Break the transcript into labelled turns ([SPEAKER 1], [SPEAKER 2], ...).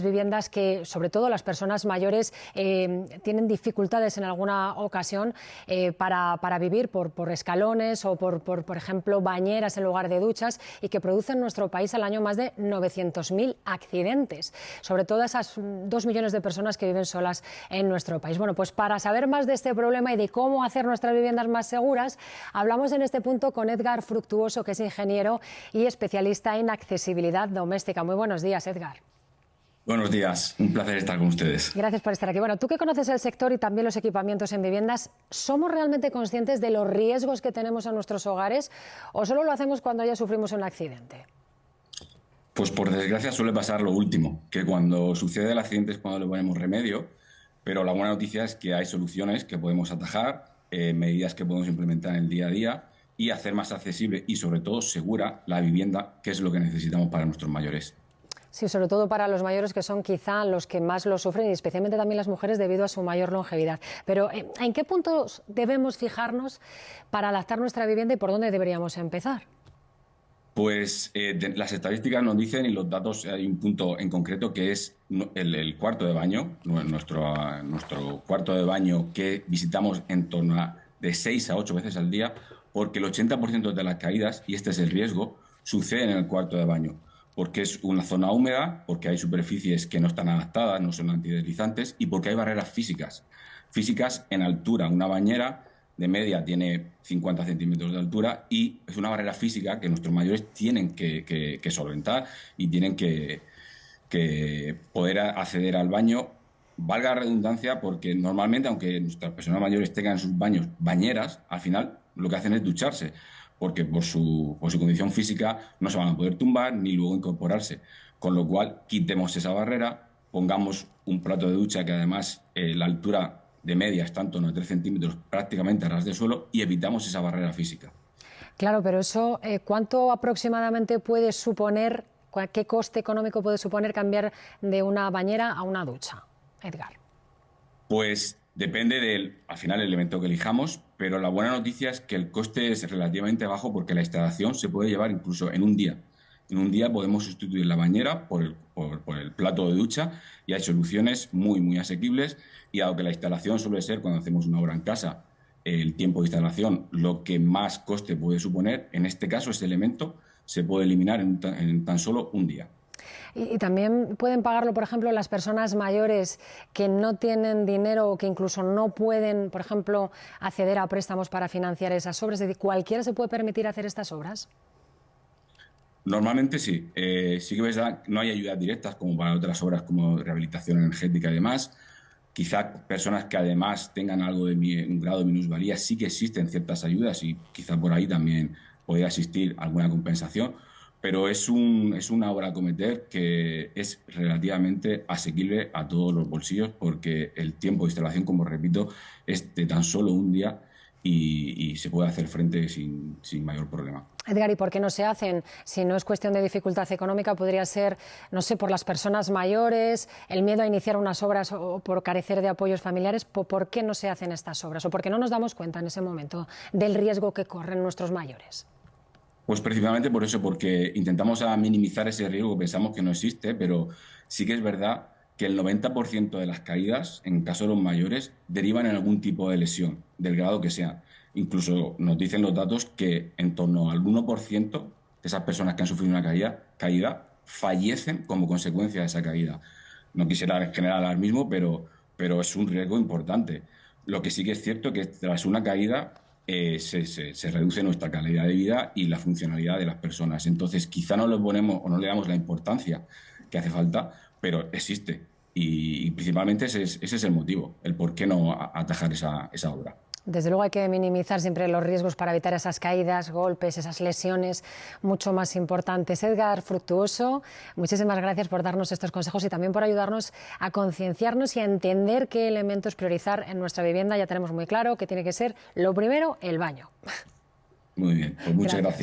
[SPEAKER 1] viviendas que, sobre todo las personas mayores, tienen dificultades en alguna ocasión para vivir por escalones o por ejemplo, bañeras en lugar de duchas, y que producen en nuestro país al año más de 900.000 accidentes, sobre todo esas 2 millones de personas que viven solas en nuestro país. Bueno, pues para saber más de este problema y de cómo hacer nuestras viviendas más seguras, hablamos en este punto con Edgar Fructuoso, que es ingeniero y especialista en accesibilidad doméstica. Muy buenos días, Edgar.
[SPEAKER 2] Buenos días, un placer estar con ustedes.
[SPEAKER 1] Gracias por estar aquí. Bueno, tú que conoces el sector y también los equipamientos en viviendas, ¿somos realmente conscientes de los riesgos que tenemos en nuestros hogares o solo lo hacemos cuando ya sufrimos un accidente?
[SPEAKER 2] Pues por desgracia suele pasar lo último, que cuando sucede el accidente es cuando le ponemos remedio, pero la buena noticia es que hay soluciones que podemos atajar, medidas que podemos implementar en el día a día y hacer más accesible y sobre todo segura la vivienda, que es lo que necesitamos para nuestros mayores.
[SPEAKER 1] Sí, sobre todo para los mayores, que son quizá los que más lo sufren, y especialmente también las mujeres debido a su mayor longevidad. Pero ¿en qué puntos debemos fijarnos para adaptar nuestra vivienda y por dónde deberíamos empezar?
[SPEAKER 2] Pues las estadísticas nos dicen, y los datos, hay un punto en concreto que es el cuarto de baño, nuestro cuarto de baño, que visitamos en torno a de 6 a 8 veces al día, porque el 80% de las caídas, y este es el riesgo, suceden en el cuarto de baño, porque es una zona húmeda, porque hay superficies que no están adaptadas, no son antideslizantes, y porque hay barreras físicas en altura. Una bañera de media tiene 50 centímetros de altura y es una barrera física que nuestros mayores tienen que solventar y tienen que poder acceder al baño, valga la redundancia, porque normalmente, aunque nuestras personas mayores tengan en sus baños bañeras, al final lo que hacen es ducharse, porque por su condición física no se van a poder tumbar ni luego incorporarse. Con lo cual, quitemos esa barrera, pongamos un plato de ducha que además la altura de media está en torno a 3 centímetros prácticamente a ras de suelo y evitamos esa barrera física.
[SPEAKER 1] Claro, pero eso, ¿cuánto aproximadamente puede suponer, qué coste económico puede suponer cambiar de una bañera a una ducha, Edgar?
[SPEAKER 2] Pues depende al final, el elemento que elijamos, pero la buena noticia es que el coste es relativamente bajo porque la instalación se puede llevar incluso en un día. En un día podemos sustituir la bañera por el plato de ducha y hay soluciones muy asequibles, y dado que la instalación suele ser, cuando hacemos una obra en casa, el tiempo de instalación lo que más coste puede suponer, en este caso ese elemento se puede eliminar en tan solo un día.
[SPEAKER 1] Y también pueden pagarlo, por ejemplo, las personas mayores que no tienen dinero o que incluso no pueden, por ejemplo, acceder a préstamos para financiar esas obras. Es decir, ¿cualquiera se puede permitir hacer estas obras?
[SPEAKER 2] Normalmente sí. Sí que es verdad, no hay ayudas directas como para otras obras como rehabilitación energética y demás. Quizá personas que además tengan algo de un grado de minusvalía, sí que existen ciertas ayudas y quizá por ahí también podría existir alguna compensación, pero es una obra a cometer que es relativamente asequible a todos los bolsillos porque el tiempo de instalación, como repito, es de tan solo un día y se puede hacer frente sin mayor problema.
[SPEAKER 1] Edgar, ¿y por qué no se hacen? Si no es cuestión de dificultad económica, podría ser, no sé, por las personas mayores, el miedo a iniciar unas obras o por carecer de apoyos familiares. ¿Por qué no se hacen estas obras? ¿O por qué no nos damos cuenta en ese momento del riesgo que corren nuestros mayores?
[SPEAKER 2] Pues precisamente por eso, porque intentamos minimizar ese riesgo, pensamos que no existe, pero sí que es verdad que el 90% de las caídas, en caso de los mayores, derivan en algún tipo de lesión, del grado que sea. Incluso nos dicen los datos que en torno al 1% de esas personas que han sufrido una caída fallecen como consecuencia de esa caída. No quisiera generar alarmismo, pero es un riesgo importante. Lo que sí que es cierto es que tras una caída se reduce nuestra calidad de vida y la funcionalidad de las personas. Entonces, quizá no le ponemos o no le damos la importancia que hace falta, pero existe. Y principalmente ese es el motivo, el por qué no atajar esa obra.
[SPEAKER 1] Desde luego hay que minimizar siempre los riesgos para evitar esas caídas, golpes, esas lesiones mucho más importantes. Edgar Fructuoso, muchísimas gracias por darnos estos consejos y también por ayudarnos a concienciarnos y a entender qué elementos priorizar en nuestra vivienda. Ya tenemos muy claro que tiene que ser lo primero, el baño.
[SPEAKER 2] Muy bien, pues muchas gracias.